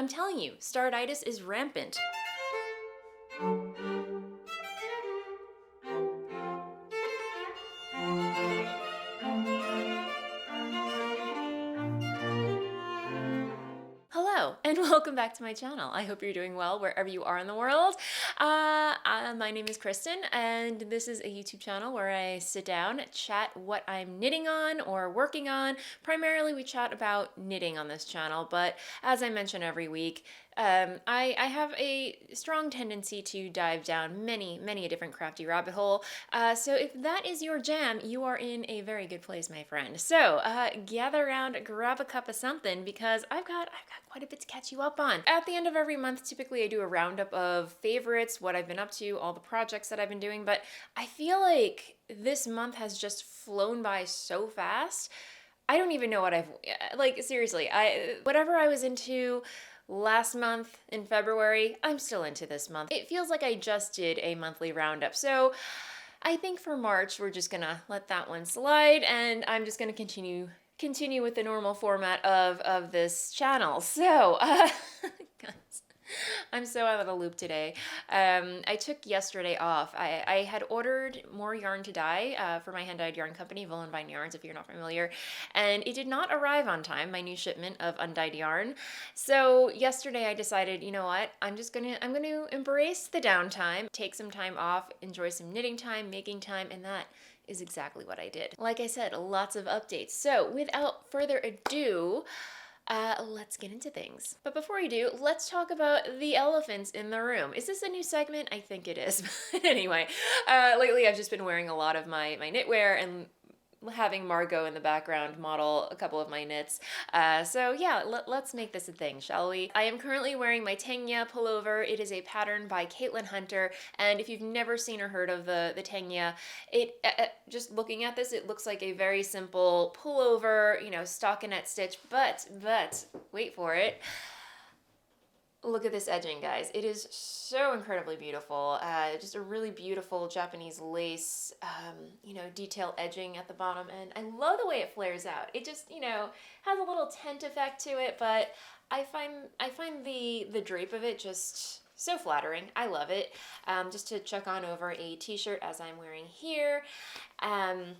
I'm telling you, Startitis is rampant. Hello and welcome back to my channel. I hope you're doing well wherever you are in the world. My name is Kristen and this is a YouTube channel where I sit down, chat what I'm knitting on or working on. Primarily we chat about knitting on this channel, but as I mention every week, I have a strong tendency to dive down many a different crafty rabbit hole. So if that is your jam, you are in a very good place, my friend. So gather around, grab a cup of something because I've got quite a bit to catch you up on. At the end of every month, typically I do a roundup of favorites, what I've been up to, all the projects that I've been doing, but I feel like this month has just flown by so fast. I don't even know what seriously, whatever I was into last month in February, I'm still into this month. It feels like I just did a monthly roundup. So I think for March, we're just gonna let that one slide and I'm just gonna continue with the normal format of this channel. So, guys, I'm so out of the loop today. I took yesterday off. I had ordered more yarn to dye for my hand-dyed yarn company, Voolenvine yarns, if you're not familiar, and it did not arrive on time, my new shipment of undyed yarn. So yesterday I decided, you know what, I'm gonna embrace the downtime, take some time off, enjoy some knitting time, making time, and that is exactly what I did. Like I said, lots of updates. So without further ado, let's get into things. But before we do, let's talk about the elephants in the room. Is this a new segment? I think it is. But anyway, lately I've just been wearing a lot of my knitwear and having Margot in the background model a couple of my knits. So yeah, let's make this a thing, shall we? I am currently wearing my Tegna pullover. It is a pattern by Caitlin Hunter, and if you've never seen or heard of the Tegna, just looking at this, it looks like a very simple pullover, you know, stockinette stitch, but wait for it. Look at this edging, guys. It is so incredibly beautiful. Just a really beautiful Japanese lace, you know, detail edging at the bottom. And I love the way it flares out. It just, you know, has a little tent effect to it, but I find the drape of it just so flattering. I love it. Just to chuck on over a t-shirt as I'm wearing here. And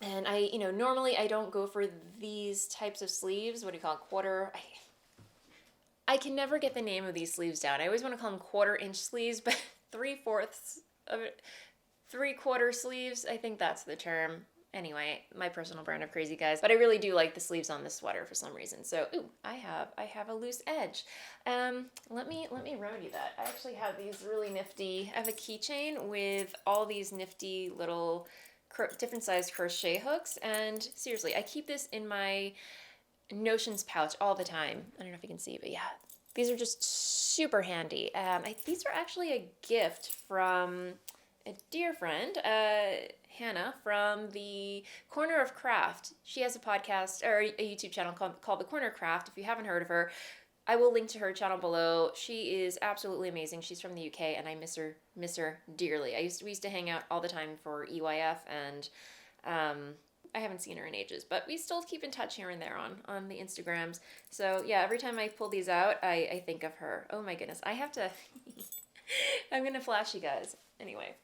I, you know, normally I don't go for these types of sleeves. What do you call it? Quarter... I can never get the name of these sleeves down. I always want to call them 1/4-inch sleeves, but 3/4 of it, 3/4 sleeves, I think that's the term. Anyway, my personal brand of crazy, guys. But I really do like the sleeves on this sweater for some reason. So, ooh, I have a loose edge. Let me remedy that. I actually have these really nifty. I have a keychain with all these nifty little different sized crochet hooks, and seriously, I keep this in my notions pouch all the time. I don't know if you can see, but yeah, these are just super handy. These are actually a gift from a dear friend, Hannah, from the Corner of Craft. She has a podcast or a YouTube channel called The Corner of Craft. If you haven't heard of her, I will link to her channel below. She is absolutely amazing. She's from the UK and I miss her dearly. We used to hang out all the time for EYF, and I haven't seen her in ages, but we still keep in touch here and there on the Instagrams. So yeah, every time I pull these out, I think of her. Oh my goodness, I have to, I'm gonna flash you guys. Anyway,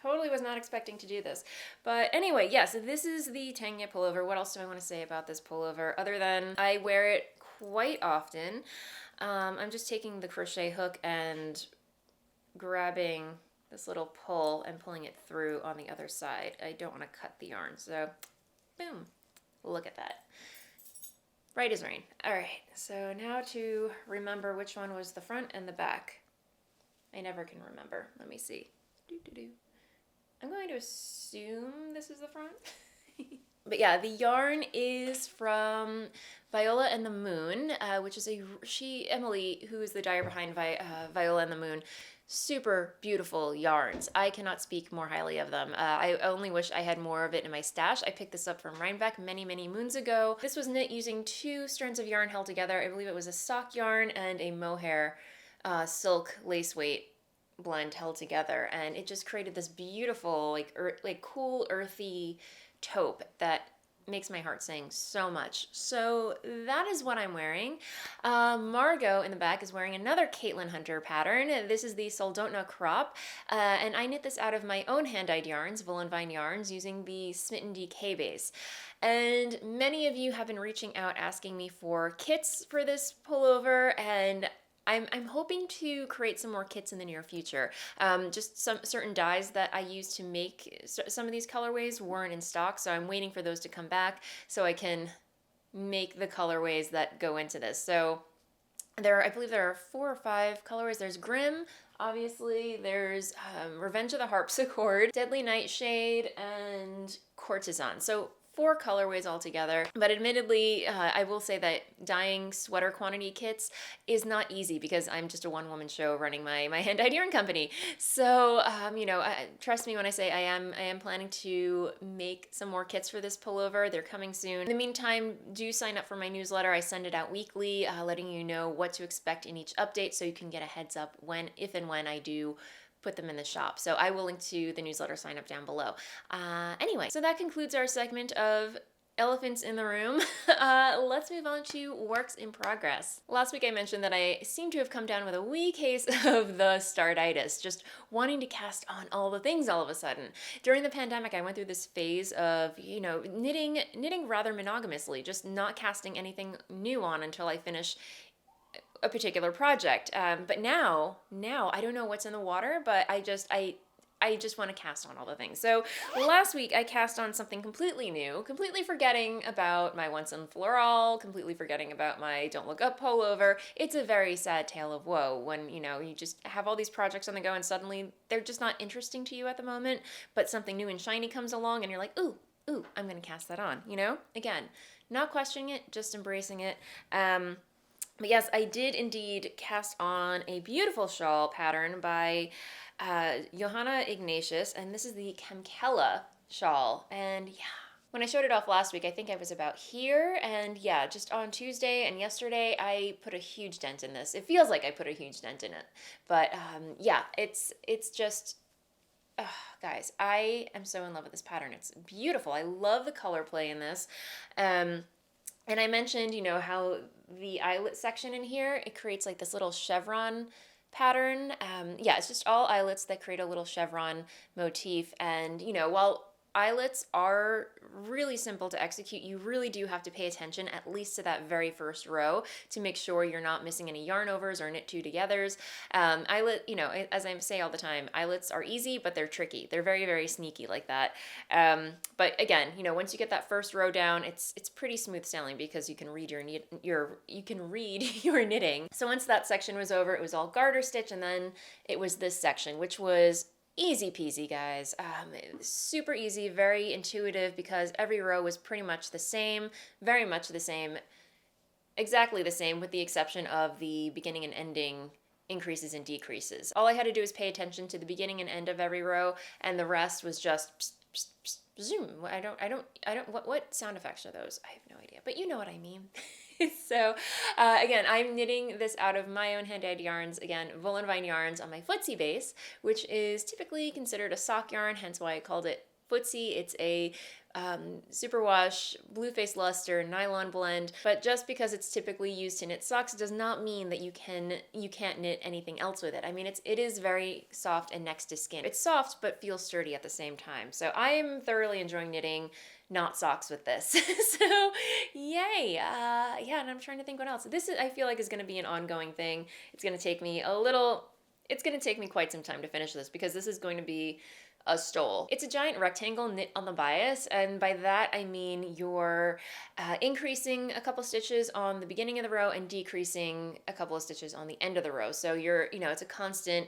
totally was not expecting to do this. But anyway, yes, this is the Tegna pullover. What else do I want to say about this pullover other than I wear it quite often. I'm just taking the crochet hook and grabbing this little pull and pulling it through on the other side. I don't want to cut the yarn, so boom, look at that. Right as rain. All right, so now to remember which one was the front and the back. I never can remember. Let me see. I'm going to assume this is the front. But yeah, the yarn is from Viola and the Moon, which is Emily, who is the dyer behind Viola and the Moon. Super beautiful yarns. I cannot speak more highly of them. I only wish I had more of it in my stash. I picked this up from Rhinebeck many moons ago. This was knit using 2 strands of yarn held together. I believe it was a sock yarn and a mohair silk lace weight blend held together, and it just created this beautiful, like cool, earthy taupe that makes my heart sing so much. So that is what I'm wearing. Margot in the back is wearing another Caitlin Hunter pattern. This is the Soldotna crop, and I knit this out of my own hand-dyed yarns, Voolenvine yarns, using the Smitten DK base. And many of you have been reaching out asking me for kits for this pullover, and I'm hoping to create some more kits in the near future. Just some certain dyes that I used to make some of these colorways weren't in stock, so I'm waiting for those to come back so I can make the colorways that go into this. So I believe there are 4 or 5 colorways. There's Grim, obviously. There's Revenge of the Harpsichord, Deadly Nightshade, and Courtesan. So 4 colorways altogether, but admittedly, I will say that dyeing sweater quantity kits is not easy because I'm just a one-woman show running my hand-dyed yarn company. So, you know, trust me when I say I am planning to make some more kits for this pullover. They're coming soon. In the meantime, do sign up for my newsletter. I send it out weekly, letting you know what to expect in each update so you can get a heads up if and when I do put them in the shop. So I will link to the newsletter sign up down below. Anyway, so that concludes our segment of elephants in the room. Let's move on to works in progress. Last week I mentioned that I seem to have come down with a wee case of the Startitis, just wanting to cast on all the things all of a sudden. During the pandemic, I went through this phase of, you know, knitting rather monogamously, just not casting anything new on until I finish a particular project. But now I don't know what's in the water, but I just want to cast on all the things. So last week I cast on something completely new, completely forgetting about my Once in Floral, completely forgetting about my Don't Look Up pullover. It's a very sad tale of woe when, you know, you just have all these projects on the go and suddenly they're just not interesting to you at the moment, but something new and shiny comes along and you're like, ooh, I'm going to cast that on, you know? Again, not questioning it, just embracing it. But yes, I did indeed cast on a beautiful shawl pattern by Johanna Ignatius, and this is the Kemkella shawl. And yeah, when I showed it off last week, I think I was about here, and yeah, just on Tuesday and yesterday, I put a huge dent in this. It feels like I put a huge dent in it, but yeah, it's just, guys, I am so in love with this pattern. It's beautiful. I love the color play in this. And I mentioned, you know, how the eyelet section in here, it creates like this little chevron pattern. Yeah, it's just all eyelets that create a little chevron motif. And, you know, while eyelets are really simple to execute, you really do have to pay attention at least to that very first row to make sure you're not missing any yarn overs or knit two togethers. Eyelet, you know, as I say all the time, eyelets are easy, but they're tricky. They're very, very sneaky like that. But again, you know, once you get that first row down, it's pretty smooth sailing because you can read your knitting. So once that section was over, it was all garter stitch, and then it was this section, which was easy peasy, guys. It was super easy, very intuitive because every row was pretty much the same, very much the same, exactly the same with the exception of the beginning and ending increases and decreases. All I had to do was pay attention to the beginning and end of every row, and the rest was just psst, psst, psst, zoom. What sound effects are those? I have no idea, but you know what I mean. So again, I'm knitting this out of my own hand-dyed yarns, again, Voolenvine yarns on my footsie base, which is typically considered a sock yarn, hence why I called it footsie. It's a superwash, blue face luster, nylon blend, but just because it's typically used to knit socks does not mean that you can't knit anything else with it. I mean, it is very soft and next to skin. It's soft, but feels sturdy at the same time. So I am thoroughly enjoying knitting not socks with this. So yay. Yeah, and I'm trying to think what else. This I feel like is going to be an ongoing thing. It's going to take me quite some time to finish this because this is going to be a stole. It's a giant rectangle knit on the bias, and by that I mean you're increasing a couple stitches on the beginning of the row and decreasing a couple of stitches on the end of the row. So it's a constant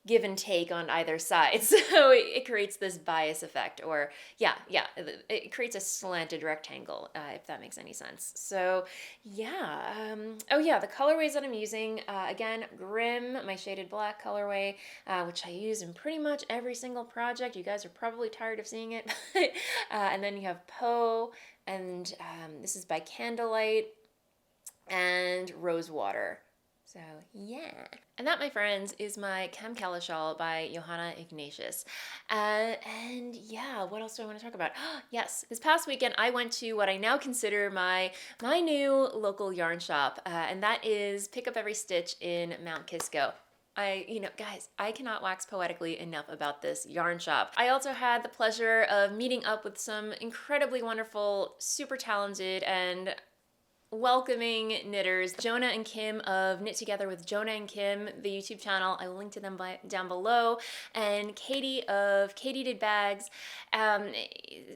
give and take on either side. So it creates this bias effect, or it creates a slanted rectangle, if that makes any sense. So yeah, the colorways that I'm using, again, Grim, my shaded black colorway, which I use in pretty much every single project. You guys are probably tired of seeing it. And then you have Poe, and this is by Candlelight, and Rosewater. So yeah. And that, my friends, is my Kamkala shawl by Johanna Ignatius. And yeah, what else do I want to talk about? Yes, this past weekend I went to what I now consider my new local yarn shop, and that is Pick Up Every Stitch in Mount Kisco. Guys, I cannot wax poetically enough about this yarn shop. I also had the pleasure of meeting up with some incredibly wonderful, super talented, and welcoming knitters, Jonna and Kim of Knit Together with Jonna and Kim, the YouTube channel. I will link to them down below. And Katy of Katy Did Bags.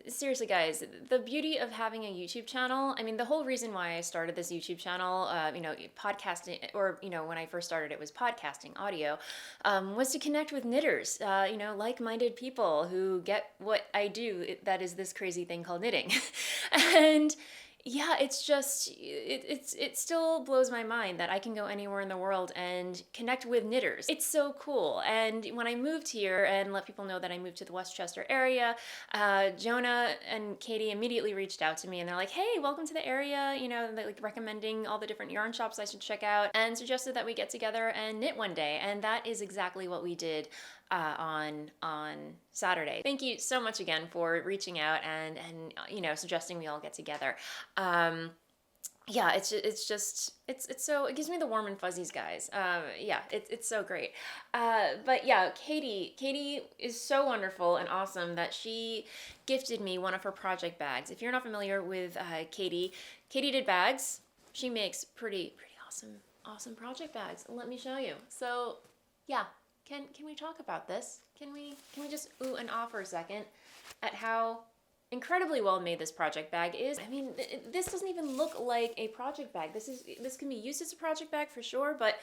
Seriously, guys, the beauty of having a YouTube channel, I mean, the whole reason why I started this YouTube channel, podcasting, or, when I first started, it was podcasting, audio, was to connect with knitters, like-minded people who get what I do, that is this crazy thing called knitting. And yeah, it's just, it still blows my mind that I can go anywhere in the world and connect with knitters. It's so cool. And when I moved here and let people know that I moved to the Westchester area, Jonna and Katy immediately reached out to me and they're like, hey, welcome to the area, they're like recommending all the different yarn shops I should check out and suggested that we get together and knit one day. And that is exactly what we did on Saturday. Thank you so much again for reaching out and suggesting we all get together. Yeah, it's so, it gives me the warm and fuzzies, guys. Yeah, it's so great. But yeah, Katy is so wonderful and awesome that she gifted me one of her project bags. If you're not familiar with Katy Did Bags, she makes pretty awesome project bags. Let me show you. So yeah. Can we talk about this? Can we just ooh and ah for a second at how incredibly well made this project bag is? I mean, this doesn't even look like a project bag. This can be used as a project bag for sure, but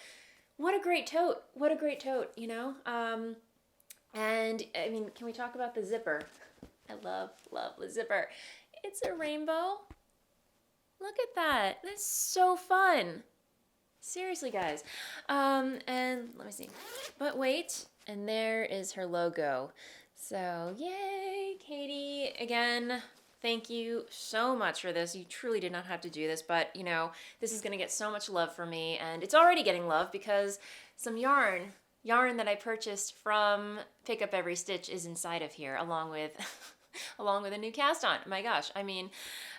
what a great tote. What a great tote, And I mean, can we talk about the zipper? I love the zipper. It's a rainbow. Look at that. That's so fun. Seriously, guys. And let me see. But wait, and there is her logo. So, yay, Katy. Again, thank you so much for this. You truly did not have to do this, but, this is going to get so much love from me, and it's already getting love because some yarn that I purchased from Pick Up Every Stitch is inside of here, along with a new cast on. My gosh, I mean,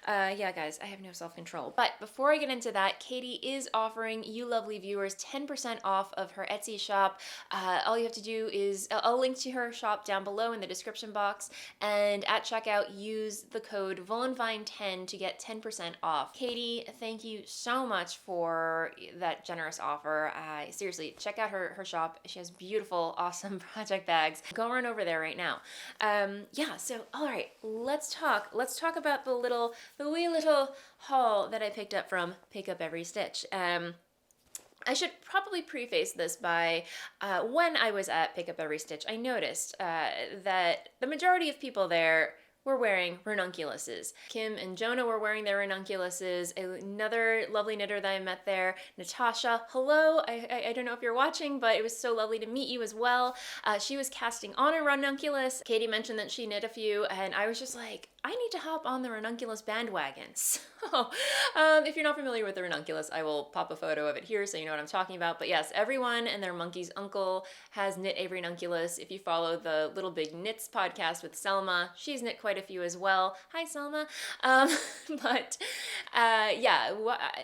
yeah, guys, I have no self-control. But before I get into that, Katy is offering you lovely viewers 10% off of her Etsy shop. All you have to do is, I'll link to her shop down below in the description box, and at checkout, use the code Voolenvine10 to get 10% off. Katy, thank you so much for that generous offer. Seriously, check out her shop. She has beautiful, awesome project bags. Go run over there right now. Yeah, so all right, let's talk about the wee little haul that I picked up from Pick Up Every Stitch. I should probably preface this by when I was at Pick Up Every Stitch, I noticed that the majority of people there were wearing ranunculuses. Kim and Jonna were wearing their ranunculuses. Another lovely knitter that I met there, Natasha. Hello, I don't know if you're watching, but it was so lovely to meet you as well. She was casting on a ranunculus. Katy mentioned that she knit a few, and I was just like, I need to hop on the ranunculus bandwagon. So, if you're not familiar with the ranunculus, I will pop a photo of it here so you know what I'm talking about. But yes, everyone and their monkey's uncle has knit a ranunculus. If you follow the Little Big Knits podcast with Selma, she's knit quite a few as well. Hi, Selma. Yeah,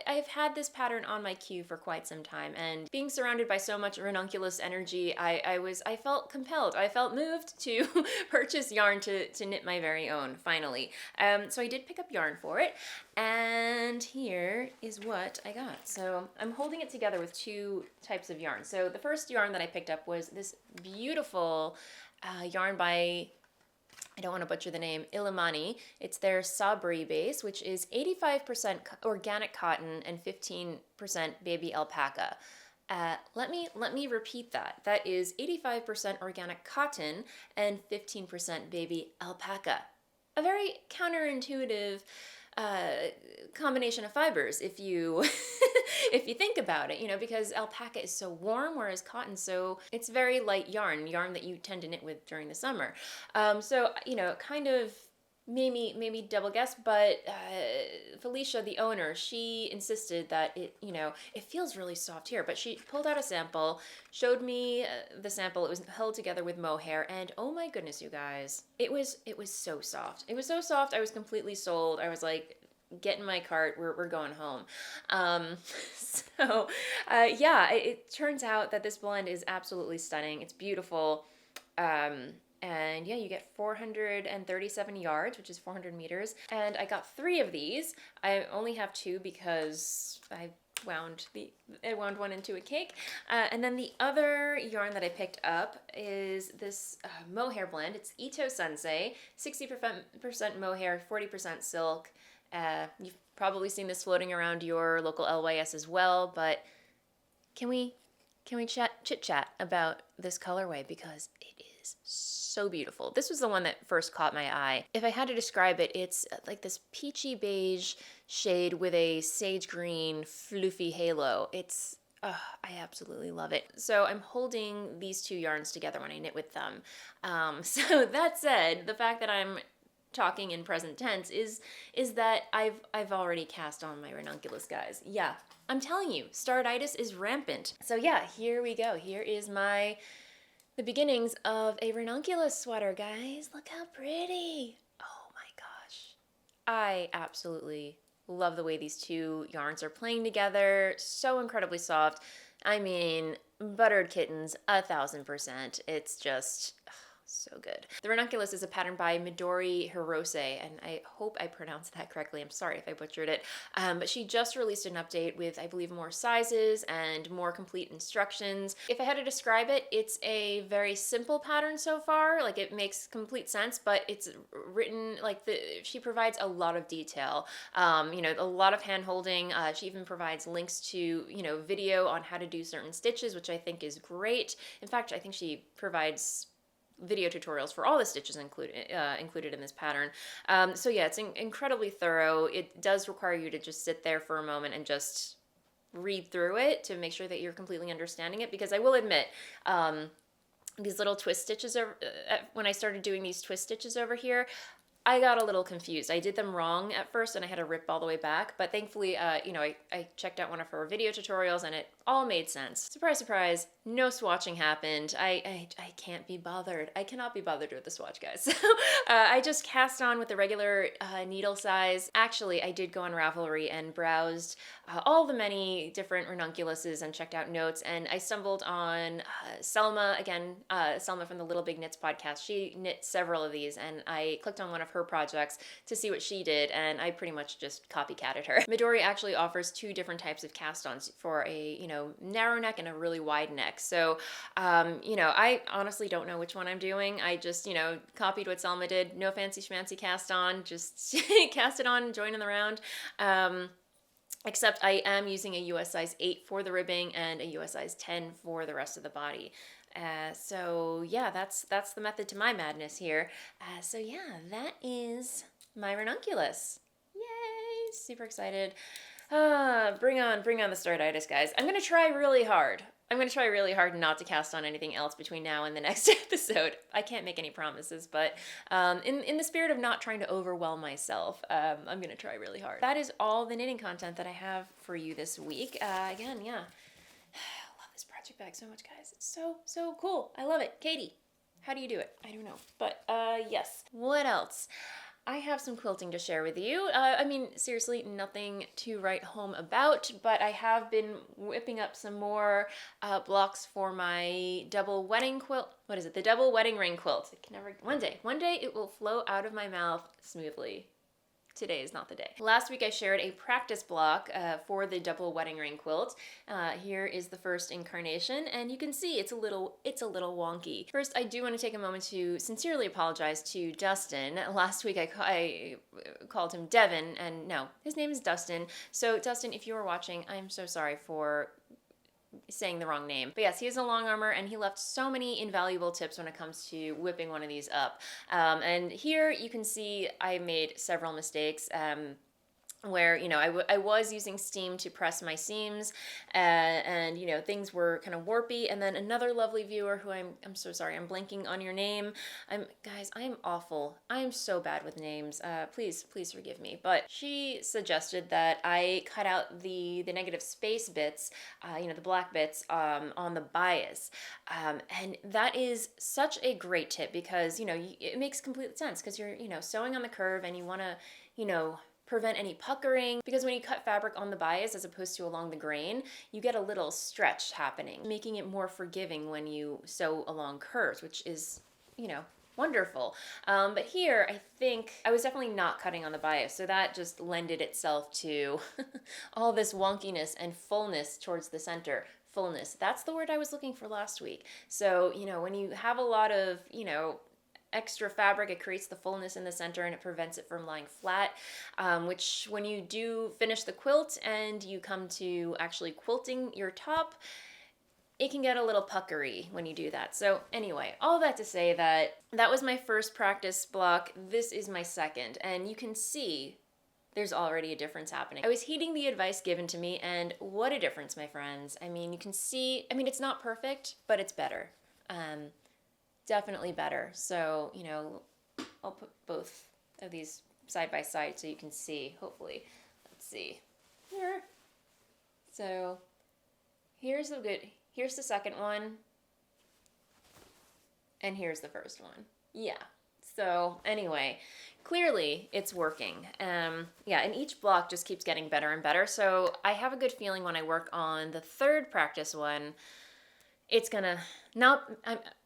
I've had this pattern on my queue for quite some time, and being surrounded by so much ranunculus energy, I felt compelled. I felt moved to purchase yarn to knit my very own, finally. So I did pick up yarn for it, and here is what I got. So I'm holding it together with two types of yarn. So the first yarn that I picked up was this beautiful yarn by, I don't want to butcher the name, Illimani. It's their Sabri base, which is 85% organic cotton and 15% baby alpaca. Let me repeat that. That is 85% organic cotton and 15% baby alpaca. A very counterintuitive combination of fibers if you if you think about it, because alpaca is so warm, whereas cotton, so it's very light yarn that you tend to knit with during the summer. So kind of maybe double guess, but Felicia, the owner, she insisted that it feels really soft here, but she pulled out a sample, showed me the sample. It was held together with mohair, and oh my goodness, you guys, it was so soft. It was so soft. I was completely sold. I was like, get in my cart, we're going home. Yeah, it turns out that this blend is absolutely stunning. It's beautiful. And yeah, you get 437 yards, which is 400 meters. And I got 3 of these. I only have 2 because I wound one into a cake. And then the other yarn that I picked up is this mohair blend. It's Ito Sensei, 60% mohair, 40% silk. You've probably seen this floating around your local LYS as well, but can we chit chat about this colorway, because it is so beautiful. This was the one that first caught my eye. If I had to describe it, it's like this peachy beige shade with a sage green floofy halo. It's I absolutely love it. So I'm holding these 2 yarns together when I knit with them. So that said, the fact that I'm talking in present tense is that I've already cast on my Ranunculus, guys. Yeah, I'm telling you, Startitis is rampant. So yeah, here we go. Here is the beginnings of a Ranunculus sweater, guys. Look how pretty. Oh my gosh. I absolutely love the way these 2 yarns are playing together. So incredibly soft. I mean, buttered kittens, 1000%. It's just so good. The Ranunculus is a pattern by Midori Hirose, and I hope I pronounced that correctly. I'm sorry if I butchered it. But she just released an update with, I believe, more sizes and more complete instructions. If I had to describe it, it's a very simple pattern so far. Like, it makes complete sense, but it's written like she provides a lot of detail. A lot of hand holding. She even provides links to, video on how to do certain stitches, which I think is great. In fact, I think she provides video tutorials for all the stitches included in this pattern. So yeah, it's incredibly thorough. It does require you to just sit there for a moment and just read through it to make sure that you're completely understanding it, because I will admit, these little twist stitches when I started doing these twist stitches over here, I got a little confused. I did them wrong at first and I had to rip all the way back, but thankfully, I checked out one of her video tutorials and it all made sense. Surprise, surprise, no swatching happened. I can't be bothered. I cannot be bothered with the swatch, guys. So I just cast on with the regular needle size. Actually, I did go on Ravelry and browsed all the many different Ranunculuses and checked out notes, and I stumbled on Selma, again, Selma from the Little Big Knits podcast. She knit several of these, and I clicked on one of her projects to see what she did, and I pretty much just copycatted her. Midori actually offers 2 different types of cast-ons for a, narrow neck and a really wide neck. So, I honestly don't know which one I'm doing. I just, copied what Selma did. No fancy schmancy cast on, just cast it on, join in the round. Except I am using a US size 8 for the ribbing and a US size 10 for the rest of the body. So yeah, that's the method to my madness here. So yeah, that is my Ranunculus. Yay! Super excited. Bring on the Startitis, guys. I'm gonna try really hard. Not to cast on anything else between now and the next episode. I can't make any promises, but in the spirit of not trying to overwhelm myself, I'm gonna try really hard. That is all the knitting content that I have for you this week. Again, yeah. I love this project bag so much, guys. It's so cool. I love it. Katy, how do you do it? I don't know. But yes. What else? I have some quilting to share with you. Seriously, nothing to write home about, but I have been whipping up some more blocks for my double wedding quilt. What is it? The Double Wedding Ring Quilt. It can never. One day it will flow out of my mouth smoothly. Today is not the day. Last week I shared a practice block for the Double Wedding Ring Quilt. Here is the first incarnation, and you can see it's a little wonky. First, I do want to take a moment to sincerely apologize to Dustin. Last week I called him Devin, and no, his name is Dustin. So Dustin, if you are watching, I'm so sorry for saying the wrong name. But yes, he is a long armor, and he left so many invaluable tips when it comes to whipping one of these up. And here you can see I made several mistakes. where, you know, I was using steam to press my seams, and you know, things were kind of warpy. And then another lovely viewer who I'm so sorry, I'm blanking on your name. Guys, I'm awful. I'm so bad with names. Please forgive me. But she suggested that I cut out the negative space bits, you know, the black bits, on the bias. And that is such a great tip because, you know, it makes complete sense because you're, you know, sewing on the curve and you want to, you know, prevent any puckering, because when you cut fabric on the bias as opposed to along the grain, you get a little stretch happening, making it more forgiving when you sew along curves, which is, you know, wonderful. But here, I think I was definitely not cutting on the bias, so that just lended itself to all this wonkiness and fullness towards the center. Fullness, that's the word I was looking for last week. So, you know, when you have a lot of, you know, extra fabric, it creates the fullness in the center and it prevents it from lying flat, which when you do finish the quilt and you come to actually quilting your top, it can get a little puckery when you do that. So anyway, all that to say that was my first practice block. This is my second, and you can see there's already a difference happening. I was heeding the advice given to me, and what a difference, my friends. I mean, you can see, I mean, it's not perfect, but it's better. Definitely better. So, you know, I'll put both of these side by side so you can see, hopefully. Let's see. Here. So, here's the second one. And here's the first one. Yeah. So, anyway, clearly it's working. Yeah, and each block just keeps getting better and better. So, I have a good feeling when I work on the third practice one, it's gonna not,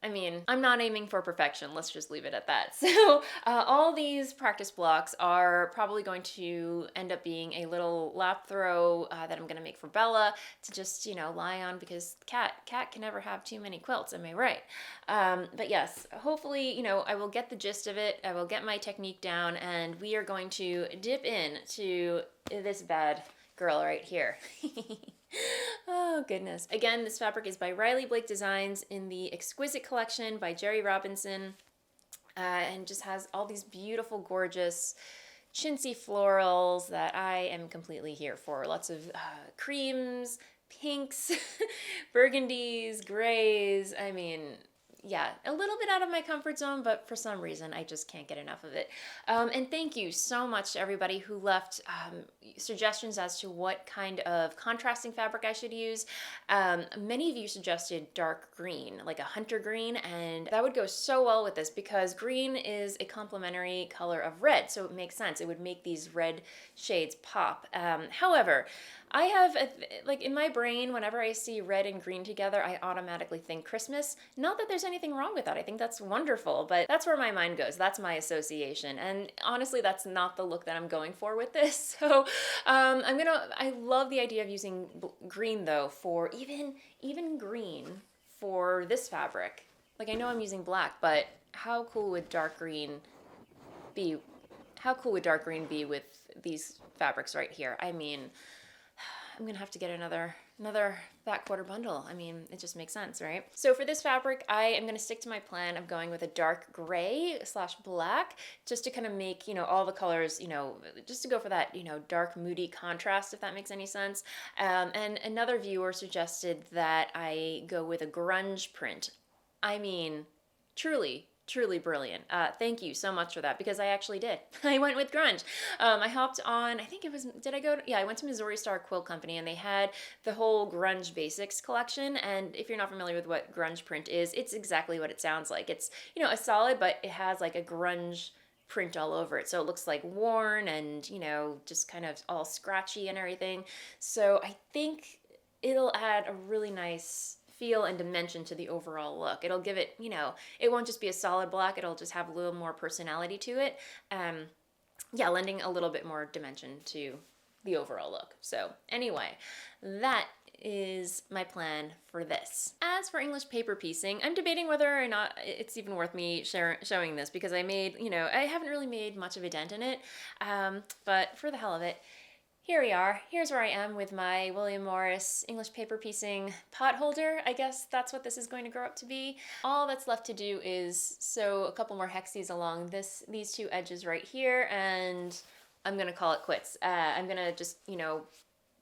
I'm not aiming for perfection. Let's just leave it at that. So all these practice blocks are probably going to end up being a little lap throw that I'm gonna make for Bella to just, you know, lie on, because cat can never have too many quilts, am I right? But yes, hopefully, you know, I will get the gist of it. I will get my technique down, and we are going to dip in to this bad girl right here. Oh, goodness. Again, this fabric is by Riley Blake Designs in the Exquisite Collection by Jerry Robinson, and just has all these beautiful, gorgeous, chintzy florals that I am completely here for. Lots of creams, pinks, burgundies, grays. I mean, yeah, a little bit out of my comfort zone, but for some reason I just can't get enough of it. And thank you so much to everybody who left suggestions as to what kind of contrasting fabric I should use. Many of you suggested dark green, like a hunter green, and that would go so well with this because green is a complementary color of red, so it makes sense. It would make these red shades pop. However, I have, like in my brain, whenever I see red and green together, I automatically think Christmas. Not that there's anything wrong with that. I think that's wonderful, but that's where my mind goes. That's my association. And honestly, that's not the look that I'm going for with this. So I love the idea of using green though, for even green for this fabric. Like I know I'm using black, but how cool would dark green be? How cool would dark green be with these fabrics right here? I mean, I'm gonna have to get another fat quarter bundle. I mean, it just makes sense, right? So for this fabric, I am gonna stick to my plan of going with a dark gray / black, just to kind of make, you know, all the colors, you know, just to go for that, you know, dark moody contrast, if that makes any sense. And another viewer suggested that I go with a grunge print. I mean, truly brilliant. Thank you so much for that, because I actually did. I went with grunge. I hopped on, I think it was, I went to Midori Star Quilt Company, and they had the whole grunge basics collection. And if you're not familiar with what grunge print is, it's exactly what it sounds like. It's, you know, a solid, but it has like a grunge print all over it. So it looks like worn and, you know, just kind of all scratchy and everything. So I think it'll add a really nice feel and dimension to the overall look. It'll give it, you know, it won't just be a solid black, it'll just have a little more personality to it. Yeah, lending a little bit more dimension to the overall look. So anyway, that is my plan for this. As for English paper piecing, I'm debating whether or not it's even worth me showing this, because I made, you know, I haven't really made much of a dent in it, but for the hell of it, here we are. Here's where I am with my William Morris English paper piecing potholder. I guess that's what this is going to grow up to be. All that's left to do is sew a couple more hexies along these two edges right here, and I'm gonna call it quits. I'm gonna just,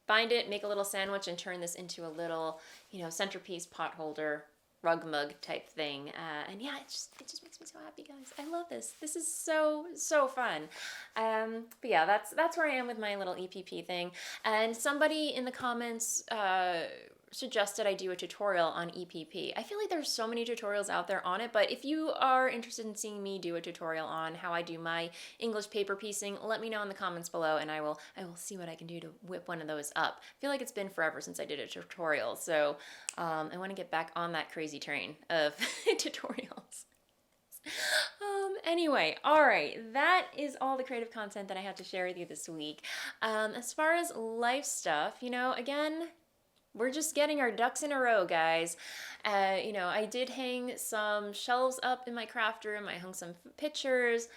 bind it, make a little sandwich, and turn this into a little, centerpiece pot holder rug mug type thing. And yeah, it just makes me so happy, guys. I love this. This is so fun. But yeah, that's where I am with my little EPP thing. And somebody in the comments suggested I do a tutorial on EPP. I feel like there's so many tutorials out there on it, but if you are interested in seeing me do a tutorial on how I do my English paper piecing, let me know in the comments below, and I will see what I can do to whip one of those up. I feel like it's been forever since I did a tutorial, so I want to get back on that crazy train of tutorials. Anyway, all right, that is all the creative content that I had to share with you this week. As far as life stuff, again, we're just getting our ducks in a row, guys. I did hang some shelves up in my craft room. I hung some pictures.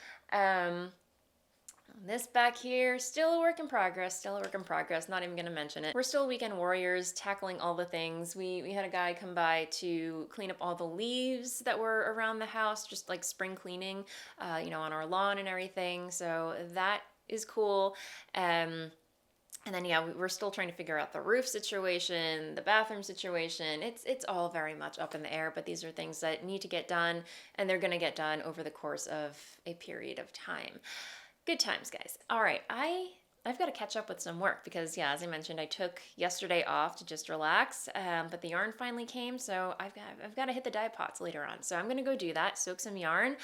This back here, still a work in progress, not even gonna mention it. We're still weekend warriors, tackling all the things. We had a guy come by to clean up all the leaves that were around the house, just like spring cleaning, on our lawn and everything. So that is cool. And then, yeah, we're still trying to figure out the roof situation, the bathroom situation. It's all very much up in the air, but these are things that need to get done, and they're gonna get done over the course of a period of time. Good times, guys. All right, I've got to catch up with some work because, yeah, as I mentioned, I took yesterday off to just relax, but the yarn finally came, so I've got to hit the dye pots later on. So I'm gonna go do that, soak some yarn,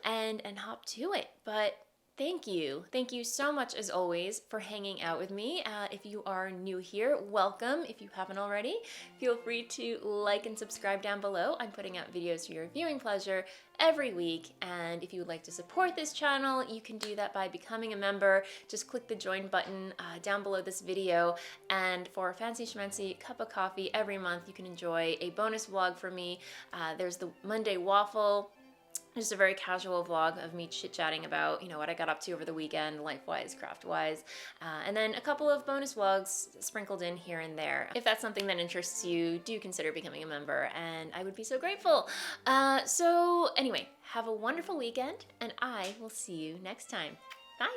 and hop to it. But thank you so much as always for hanging out with me. If you are new here, welcome. If you haven't already, feel free to like and subscribe down below. I'm putting out videos for your viewing pleasure every week, and if you would like to support this channel, you can do that by becoming a member. Just click the join button down below this video, and for a fancy schmancy cup of coffee every month, you can enjoy a bonus vlog from me. There's the Monday waffle, just a very casual vlog of me chit-chatting about, what I got up to over the weekend, life-wise, craft-wise, and then a couple of bonus vlogs sprinkled in here and there. If that's something that interests you, do consider becoming a member, and I would be so grateful. So anyway, have a wonderful weekend, and I will see you next time. Bye!